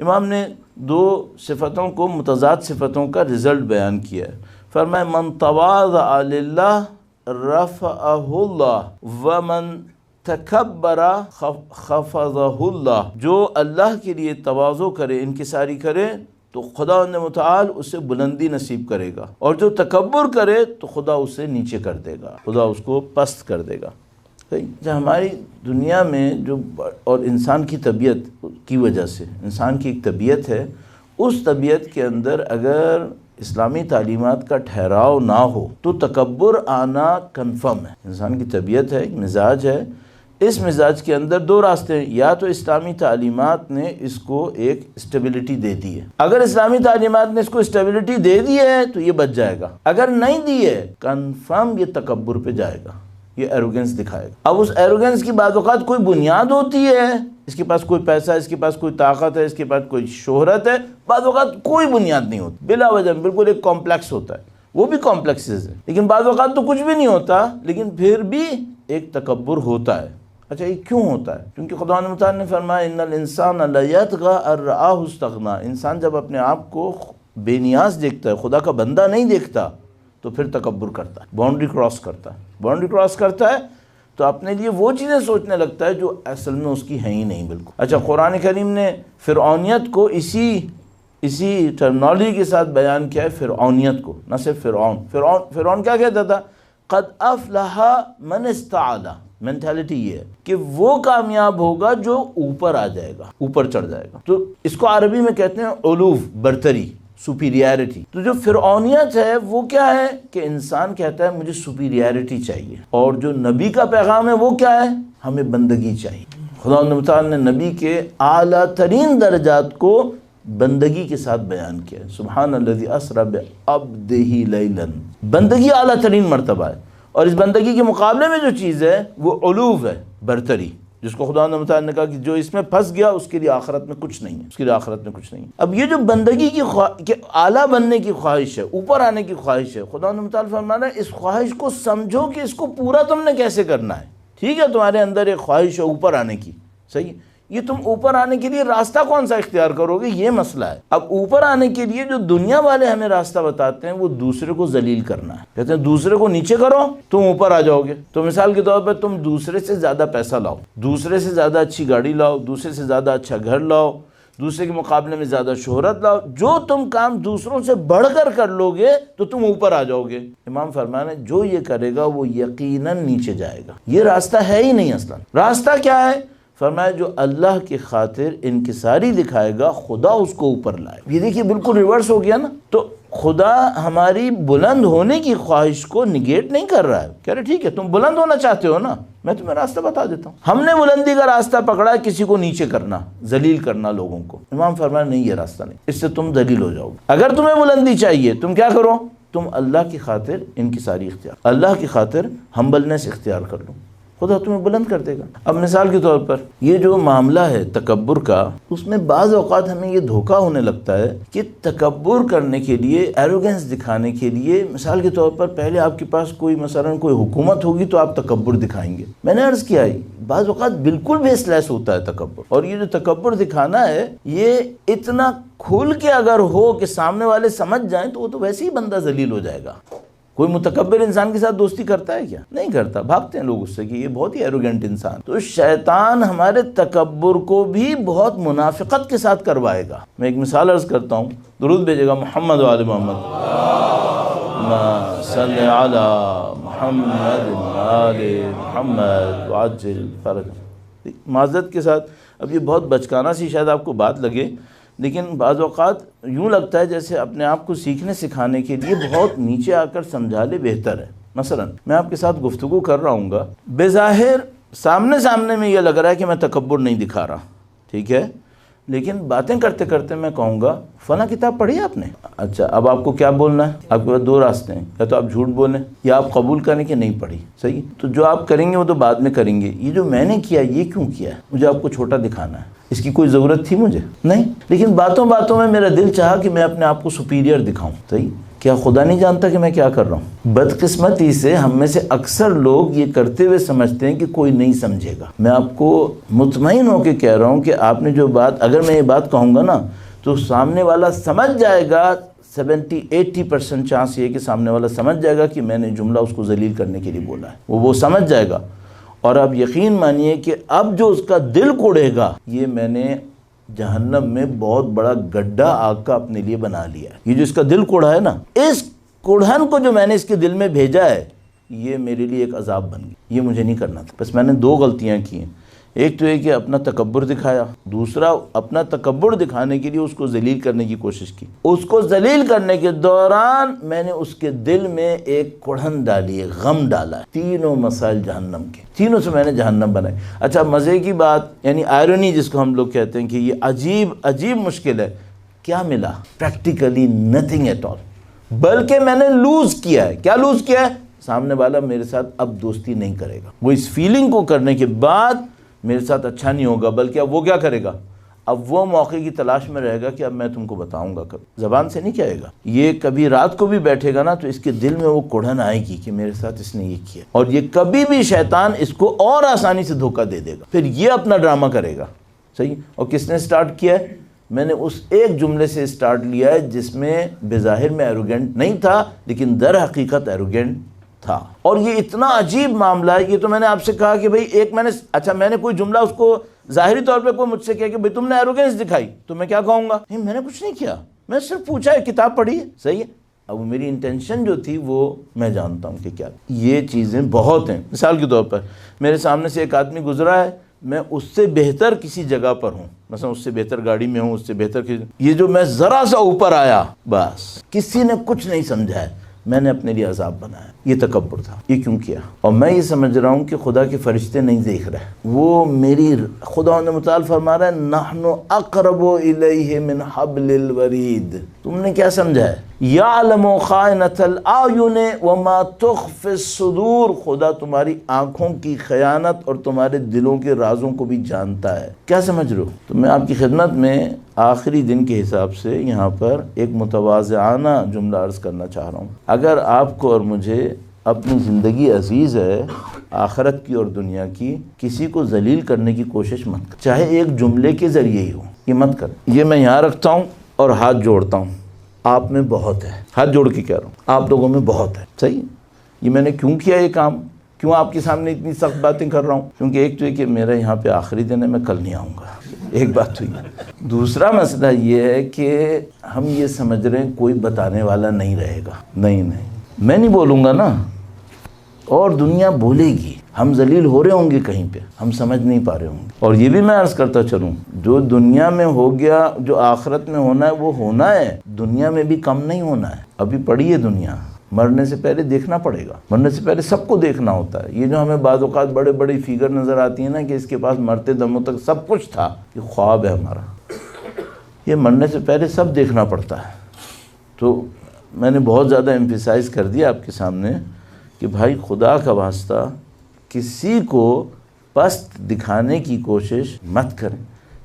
इमाम ने दो सिफ़तों को मुतज़ाद सिफ़तों का रिज़ल्ट बयान किया है। फरमाया मन तवाज़अ लिल्लाह रफ़अहुल्लाह व मन तकब्बरा खफ़ज़हुल्लाह। जो अल्लाह के लिए तवाज़ो करे, इनकिसारी करे, तो खुदा मुताल उसे बुलंदी नसीब करेगा, और जो तकब्बुर करे तो खुदा उसे नीचे कर देगा, खुदा उसको पस्त कर देगा। जो हमारी दुनिया में जो और इंसान की तबीयत की वजह से, इंसान की एक तबीयत है, उस तबीयत के अंदर अगर इस्लामी तालीमात का ठहराव ना हो तो तकब्बुर आना कन्फर्म है। इंसान की तबीयत है, एक मिजाज है, इस मिजाज के अंदर दो रास्ते हैं। या तो इस्लामी तालीमात ने इसको एक स्टेबिलिटी दे दी है, अगर इस्लामी तालीमात ने इसको स्टेबिलिटी दे दी है तो ये बच जाएगा, अगर नहीं दी है कन्फर्म ये तकब्बुर पे जाएगा, ये एरोगेंस दिखाएगा। अब उस एरोगेंस की बात औक़ात कोई बुनियाद होती है, इसके पास कोई पैसा है, इसके पास कोई ताकत है, इसके पास कोई शोहरत है, बात औक़ात कोई बुनियाद नहीं होती, बिला वजह बिल्कुल एक कॉम्प्लेक्स होता है, वो भी कॉम्प्लेक्सेस है, लेकिन बात औक़ात तो कुछ भी नहीं होता, लेकिन फिर भी एक तकब्बुर होता है। अच्छा, ये क्यों होता है? क्योंकि खुदा ने फरमाया इन्नल इंसान लयतग़ा अन रआहु इस्तग़ना। इंसान जब अपने आप को बेनियाज देखता है, खुदा का बंदा नहीं देखता, तो फिर तकब्बुर करता है, बाउंड्री क्रॉस करता है। बाउंड्री क्रॉस करता है तो अपने लिए वो चीज़ें सोचने लगता है जो असल में उसकी हैं ही नहीं बिल्कुल। अच्छा, कुरान करीम ने फ़िरऔनियत को इसी टर्मिनोलॉजी के साथ बयान किया है, फ़िरऔनियत को, न सिर्फ फ़िरऔन क्या कहता था? क़द अफ़लहा मन इस्तअला। मेंटालिटी ये है कि वो कामयाब होगा जो ऊपर आ जाएगा, ऊपर चढ़ जाएगा। तो इसको अरबी में कहते हैं उलूफ, बर्तरी, सुपीरियरिटी। तो जो फ़िरऔनियत है वो क्या है कि इंसान कहता है मुझे सुपीरियरिटी चाहिए, और जो नबी का पैगाम है वो क्या है? हमें बंदगी चाहिए। खुदा ने नबी के आला तरीन दर्जात को बंदगी के साथ बयान किया। सुब्हानल्लज़ी अस्रा बिअब्दिही लैलन। बंदगी आला तरीन मर्तबा है, और इस बंदगी के मुकाबले में जो चीज़ है वो उलूव है, बरतरी, जिसको खुदा ने कहा कि जो इसमें फंस गया उसके लिए आखिरत में कुछ नहीं है, उसके लिए आखिरत में कुछ नहीं है। अब ये जो बंदगी की आला बनने की ख्वाहिश है, ऊपर आने की ख्वाहिश है, खुदा ने फरमाना है इस ख्वाहिश को समझो कि इसको पूरा तुमने कैसे करना है। ठीक है, तुम्हारे अंदर एक ख्वाहिश है ऊपर आने की, सही, ये तुम ऊपर आने के लिए रास्ता कौन सा इख्तियार करोगे, ये मसला है। अब ऊपर आने के लिए जो दुनिया वाले हमें रास्ता बताते हैं वो दूसरे को जलील करना है। कहते हैं दूसरे को नीचे करो तुम ऊपर आ जाओगे। तो मिसाल के तौर पर तुम दूसरे से ज़्यादा पैसा लाओ, दूसरे से ज़्यादा अच्छी गाड़ी लाओ, दूसरे से ज़्यादा अच्छा घर लाओ, दूसरे के मुकाबले में ज़्यादा शोहरत लाओ, जो तुम काम दूसरों से बढ़कर कर लोगे तो तुम ऊपर आ जाओगे। इमाम फरमाने जो ये करेगा वो यकीनन नीचे जाएगा। ये रास्ता है ही नहीं। असलन रास्ता क्या है? फरमाया जो अल्लाह की खातिर इनकिसारी दिखाएगा खुदा उसको ऊपर लाए। ये देखिए बिल्कुल रिवर्स हो गया ना। तो खुदा हमारी बुलंद होने की ख्वाहिश को निगेट नहीं कर रहा है, कह रहे ठीक है तुम बुलंद होना चाहते हो ना, मैं तुम्हें रास्ता बता देता हूँ। हमने बुलंदी का रास्ता पकड़ा है किसी को नीचे करना, जलील करना लोगों को। इमाम फरमाया नहीं, ये रास्ता नहीं, इससे तुम जलील हो जाओगे। अगर तुम्हें बुलंदी चाहिए तुम क्या करो? तुम अल्लाह की खातिर इनकिसारी इख्तियार, अल्लाह की खातिर हम्बलनेस इख्तियार कर लो, खुदा तुम्हें बुलंद कर देगा। अब मिसाल के तौर पर ये जो मामला है तकब्बुर का, उसमें बाज़ औक़ात हमें ये धोखा होने लगता है कि तकब्बुर करने के लिए, एरोगेंस दिखाने के लिए, मिसाल के तौर पर पहले आपके पास कोई मसलन कोई हुकूमत होगी तो आप तकब्बुर दिखाएंगे। मैंने अर्ज़ किया है बाज़ औक़ात बिल्कुल बेसलेस होता है तकब्बुर, और ये जो तकब्बुर दिखाना है ये इतना खुल के अगर हो कि सामने वाले समझ जाएं तो वो तो वैसे ही बंदा जलील हो जाएगा। कोई मुतकब्बिर इंसान के साथ दोस्ती करता है क्या? नहीं करता, भागते हैं लोग उससे कि ये बहुत ही एरोगेंट इंसान। तो शैतान हमारे तकब्बुर को भी बहुत मुनाफिकत के साथ करवाएगा। मैं एक मिसाल अर्ज करता हूँ, दुरूद भेजेगा मोहम्मद वाले मोहम्मद, सल्ले अला मोहम्मद वाले मोहम्मद वाजिल फरज। माज़रत के साथ, अब ये बहुत बचकाना सी शायद आपको बात लगे, लेकिन बाज़ औक़ात यूँ लगता है जैसे अपने आप को सीखने सिखाने के लिए बहुत नीचे आकर समझा ले बेहतर है। मसलन मैं आपके साथ गुफ्तगू कर रहा हूँ, बेज़ाहिर सामने में ये लग रहा है कि मैं तकब्बुर नहीं दिखा रहा, ठीक है, लेकिन बातें करते करते मैं कहूँगा फ़लाँ किताब पढ़ी आपने? अच्छा, अब आपको क्या बोलना है? आपके पास दो रास्ते हैं, या तो आप झूठ बोलें या आप कबूल करें कि नहीं पढ़ी। सही, तो जो आप करेंगे वो तो बाद में करेंगे। ये जो मैंने किया ये क्यों किया है? मुझे आपको छोटा दिखाना है, इसकी कोई ज़रूरत थी मुझे? नहीं, लेकिन बातों बातों में मेरा दिल चाहा कि मैं अपने आप को सुपीरियर दिखाऊं। सही, क्या खुदा नहीं जानता कि मैं क्या कर रहा हूँ? बदकिस्मती से हम में से अक्सर लोग ये करते हुए समझते हैं कि कोई नहीं समझेगा। मैं आपको मुतमईन होकर कह रहा हूँ कि आपने जो बात, अगर मैं ये बात कहूँगा ना तो सामने वाला समझ जाएगा। 70-80% चांस ये कि सामने वाला समझ जाएगा कि मैंने जुमला उसको जलील करने के लिए बोला है, वो समझ जाएगा। और आप यकीन मानिए कि अब जो उसका दिल कोड़ेगा, ये मैंने जहन्नम में बहुत बड़ा गड्ढा आग का अपने लिए बना लिया है। ये जो इसका दिल कोड़ा है ना, इस कुड़हन को जो मैंने इसके दिल में भेजा है, ये मेरे लिए एक अजाब बन गया। ये मुझे नहीं करना था। बस मैंने 2 गलतियां की हैं। एक तो ये कि अपना तकब्बुर दिखाया, दूसरा अपना तकब्बुर दिखाने के लिए उसको जलील करने की कोशिश की। उसको जलील करने के दौरान मैंने उसके दिल में एक कुड़हन डाली है, गम डाला है। 3 मसाइल जहन्नम के, तीनों से मैंने जहन्नम बनाई। अच्छा, मज़े की बात, यानी आयरनी जिसको हम लोग कहते हैं कि ये अजीब मुश्किल है, क्या मिला? Practically nothing at all. बल्कि मैंने लूज़ किया है। क्या लूज़ किया है? सामने वाला मेरे साथ अब दोस्ती नहीं करेगा। वो इस फीलिंग को करने के बाद मेरे साथ अच्छा नहीं होगा, बल्कि अब वो क्या करेगा? अब वो मौके की तलाश में रहेगा कि अब मैं तुमको बताऊंगा। कभी ज़बान से नहीं कहेगा। ये कभी रात को भी बैठेगा ना तो इसके दिल में वो कुड़हन आएगी कि मेरे साथ इसने ये किया, और ये कभी भी शैतान इसको और आसानी से धोखा दे देगा। फिर ये अपना ड्रामा करेगा। सही। और किसने स्टार्ट किया है? मैंने उस एक जुमले से स्टार्ट लिया है जिसमें बेज़ाहिर में एरोगेंट नहीं था, लेकिन दर हकीकत एरोगेंट था। और ये इतना अजीब मामला है। ये तो मैंने आपसे कहा कि भाई मैंने कोई जुमला उसको ज़ाहिरी तौर पे कोई मुझसे कहा कि भाई तुमने एरोगेंस दिखाई, तो मैं क्या कहूँगा? नहीं, मैंने कुछ नहीं किया, मैं सिर्फ पूछा है, किताब पढ़ी है। सही है। अब मेरी इंटेंशन जो थी वो मैं जानता हूँ कि क्या। ये चीज़ें बहुत हैं। मिसाल के तौर पर मेरे सामने से एक आदमी गुजरा है, मैं उससे बेहतर किसी जगह पर हूँ, मतलब उससे बेहतर गाड़ी में हूँ, उससे बेहतर ये जो मैं ज़रा सा ऊपर आया, बस किसी ने कुछ नहीं समझा है, मैंने अपने लिए अजाब बनाया। ये तकब्बुर था। ये क्यों किया? और मैं ये समझ रहा हूँ कि खुदा के फरिश्ते नहीं देख रहे, वो मेरी, खुदा ने मुताल फरमा रहा है, नहनु अक़रबु इलैहि मिन हब्लिल वरीद। तुमने क्या समझा है? यालमु खाइनतल आयुन व मा तुख़फ़िस सुदूर। खुदा तुम्हारी आँखों की खयानत और तुम्हारे दिलों के राजों को भी जानता है। क्या समझ रहे हो? तो मैं आपकी खिदमत में आखिरी दिन के हिसाब से यहाँ पर एक मुतवाज़िआना जुमला अर्ज़ करना चाह रहा हूँ। अगर आपको और मुझे अपनी ज़िंदगी अजीज़ है, आखिरत की और दुनिया की, किसी को जलील करने की कोशिश मत कर, चाहे एक जुमले के ज़रिए ही हो, ये मत कर। ये मैं यहाँ रखता हूँ और हाथ जोड़ता हूँ, आप में बहुत है। हाथ जोड़ के कह रहा हूँ, आप लोगों में बहुत है। सही। ये मैंने क्यों किया ये काम? क्यों आपके सामने इतनी सख्त बातें कर रहा हूँ? क्योंकि एक तो ये कि मेरा यहाँ पे आखिरी दिन है, मैं कल नहीं आऊँगा, एक बात हुई है। दूसरा मसला ये है कि हम ये समझ रहे हैं कोई बताने वाला नहीं रहेगा। नहीं, मैं नहीं बोलूँगा ना, और दुनिया बोलेगी। हम जलील हो रहे होंगे कहीं पे, हम समझ नहीं पा रहे होंगे। और ये भी मैं अर्ज़ करता चलूँ, जो दुनिया में हो गया, जो आखिरत में होना है वो होना है, दुनिया में भी कम नहीं होना है। अभी पड़ी है दुनिया, मरने से पहले देखना पड़ेगा। मरने से पहले सबको देखना होता है। ये जो हमें बाज़ औक़ात बड़े बड़ी फिगर नज़र आती है ना कि इसके पास मरते दमों तक सब कुछ था, ये ख्वाब है हमारा। ये मरने से पहले सब देखना पड़ता है। तो मैंने बहुत ज़्यादा एम्फिसाइज़ कर दिया आपके सामने कि भाई खुदा का वास्ता किसी को पस्त दिखाने की कोशिश मत करें।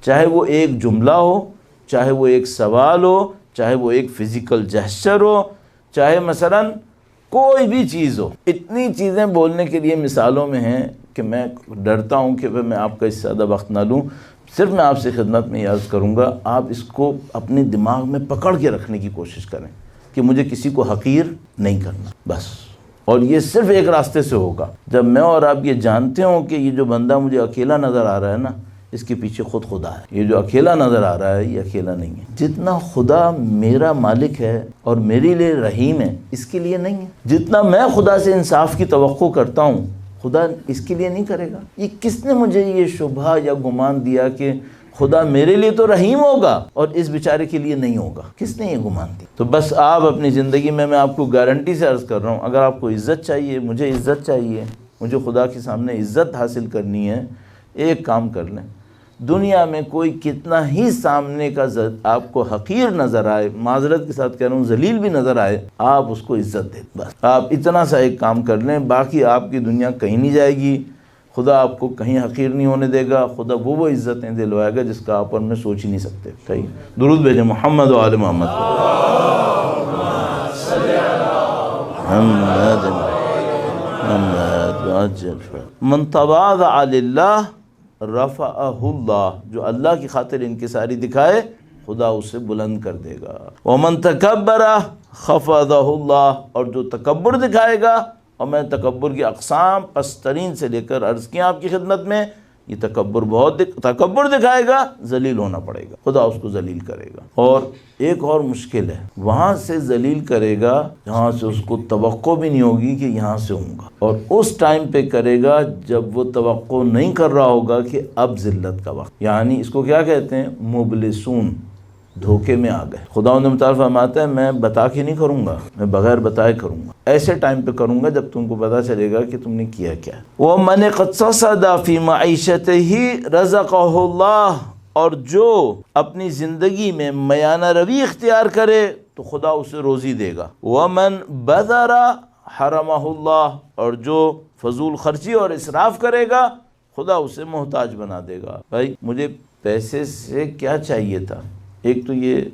चाहे वो एक जुमला हो, चाहे वो एक सवाल हो, चाहे वो एक फ़िज़िकल जेस्चर हो, चाहे मसलन कोई भी चीज़ हो। इतनी चीज़ें बोलने के लिए मिसालों में हैं कि मैं डरता हूँ कि मैं आपका इससे ज़्यादा वक्त ना लूँ। सिर्फ मैं आपसे खिदमत में अर्ज़ करूँगा, आप इसको अपने दिमाग में पकड़ के रखने की कोशिश करें कि मुझे किसी को हकीर नहीं करना, बस। और ये सिर्फ एक रास्ते से होगा, जब मैं और आप ये जानते हो कि ये जो बंदा मुझे अकेला नज़र आ रहा है ना, इसके पीछे खुद खुदा है। ये जो अकेला नज़र आ रहा है ये अकेला नहीं है। जितना खुदा मेरा मालिक है और मेरे लिए रहीम है, इसके लिए नहीं है। जितना मैं खुदा से इंसाफ की तवक्को करता हूँ, खुदा इसके लिए नहीं करेगा। ये किसने मुझे ये शुबहा या गुमान दिया कि खुदा मेरे लिए तो रहीम होगा और इस बेचारे के लिए नहीं होगा? किसने ये गुमान दी? तो बस आप अपनी ज़िंदगी में, मैं आपको गारंटी से अर्ज़ कर रहा हूँ, अगर आपको इज़्ज़त चाहिए, मुझे इज़्ज़त चाहिए, मुझे खुदा के सामने इज़्ज़त हासिल करनी है, एक काम कर लें। दुनिया में कोई कितना ही सामने का आपको हकीर नज़र आए, माजरत के साथ कह रहा हूँ जलील भी नज़र आए, आप उसको इज़्ज़त दें। बस आप इतना सा एक काम कर लें, बाकी आपकी दुनिया कहीं नहीं जाएगी। खुदा आपको कहीं हकीर नहीं होने देगा। खुदा वो इज़्ज़तें दिलवाएगा जिसका आप और में सोच ही नहीं सकते। सही। दुरूद भेजें मोहम्मद व आले मोहम्मद। मन तवाज़अ लिल्लाह रफ़अहुल्लाह, जो अल्लाह की खातिर इनकिसारी दिखाए खुदा उसे बुलंद कर देगा। व मन तकब्बरा खफ़ज़हुल्लाह, और जो तकब्बुर दिखाएगा, और मैं तकब्बुर की अक़साम पस्तरीन से लेकर अर्ज़ किया आपकी खिदमत में, ये तकब्बुर दिखाएगा, जलील होना पड़ेगा, खुदा उसको जलील करेगा। और एक और मुश्किल है, वहाँ से जलील करेगा जहाँ से उसको तवक्को भी नहीं होगी कि यहाँ से होऊंगा, और उस टाइम पे करेगा जब वो तवक्को नहीं कर रहा होगा कि अब ज़िल्लत का वक्त, यानी इसको क्या कहते हैं, मुबलिसून, धोखे में आ गए। खुदा ने मुताल फरमाता है मैं बता के नहीं करूँगा, मैं बगैर बताए करूँगा, ऐसे टाइम पे करूँगा जब तुमको पता चलेगा कि तुमने किया क्या। वो मन क़द फ़ी मईशतिही रज़क़हुल्लाह, और जो अपनी ज़िंदगी में मयाना रवी इख्तियार करे तो खुदा उसे रोज़ी देगा। व मन बज़रा हरमहुल्लाह, और जो फजूल खर्ची और इसराफ़ करेगा खुदा उसे मोहताज बना देगा। भाई मुझे पैसे से क्या चाहिए था, एक तो ये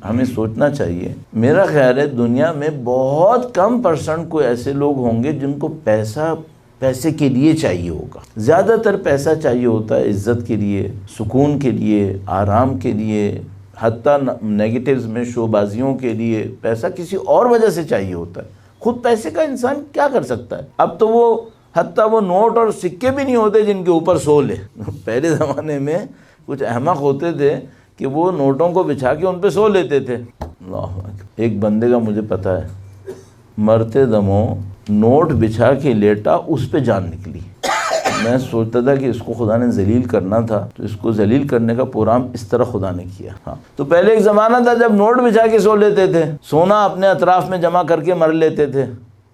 हमें सोचना चाहिए। मेरा ख्याल है दुनिया में बहुत कम % कोई ऐसे लोग होंगे जिनको पैसे के लिए चाहिए होगा। ज़्यादातर पैसा चाहिए होता है इज़्ज़त के लिए, सुकून के लिए, आराम के लिए, हत्ता नेगेटिव्स में शोबाजियों के लिए पैसा किसी और वजह से चाहिए होता है। खुद पैसे का इंसान क्या कर सकता है। अब तो वो हत्ता वो नोट और सिक्के भी नहीं होते जिनके ऊपर सोल है। पहले ज़माने में कुछ अहमक होते थे कि वो नोटों को बिछा के उन पे सो लेते थे। एक बंदे का मुझे पता है, मरते दमों नोट बिछा के लेटा, उस पे जान निकली। मैं सोचता था कि इसको खुदा ने जलील करना था, तो इसको जलील करने का प्रोग्राम इस तरह खुदा ने किया। हाँ, तो पहले एक ज़माना था जब नोट बिछा के सो लेते थे, सोना अपने अतराफ़ में जमा करके मर लेते थे।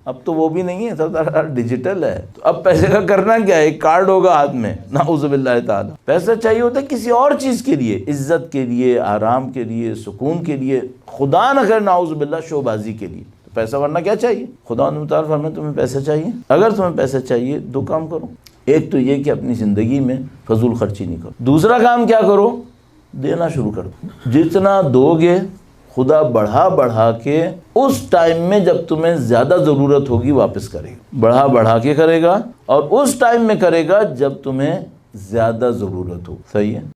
अब तो वो भी नहीं है, सब डिजिटल है। तो अब पैसे का करना क्या है, एक कार्ड होगा हाथ में, नाउज़ुबिल्लाह ताला। पैसा चाहिए होता है किसी और चीज़ के लिए, इज़्ज़त के लिए, आराम के लिए, सुकून के लिए, खुदा न करे नाउज़ुबिल्लाह शोबाजी के लिए। तो पैसा वरना क्या चाहिए। खुदा ने मुताल फरमाया तुम्हें पैसा चाहिए, अगर तुम्हें पैसा चाहिए दो काम करो। एक तो ये कि अपनी ज़िंदगी में फजूल खर्ची नहीं करो। दूसरा काम क्या करो, देना शुरू कर दो। जितना दोगे खुदा बढ़ा बढ़ा के उस टाइम में जब तुम्हें ज़्यादा ज़रूरत होगी वापस करेगा। बढ़ा बढ़ा के करेगा और उस टाइम में करेगा जब तुम्हें ज़्यादा ज़रूरत हो। सही है।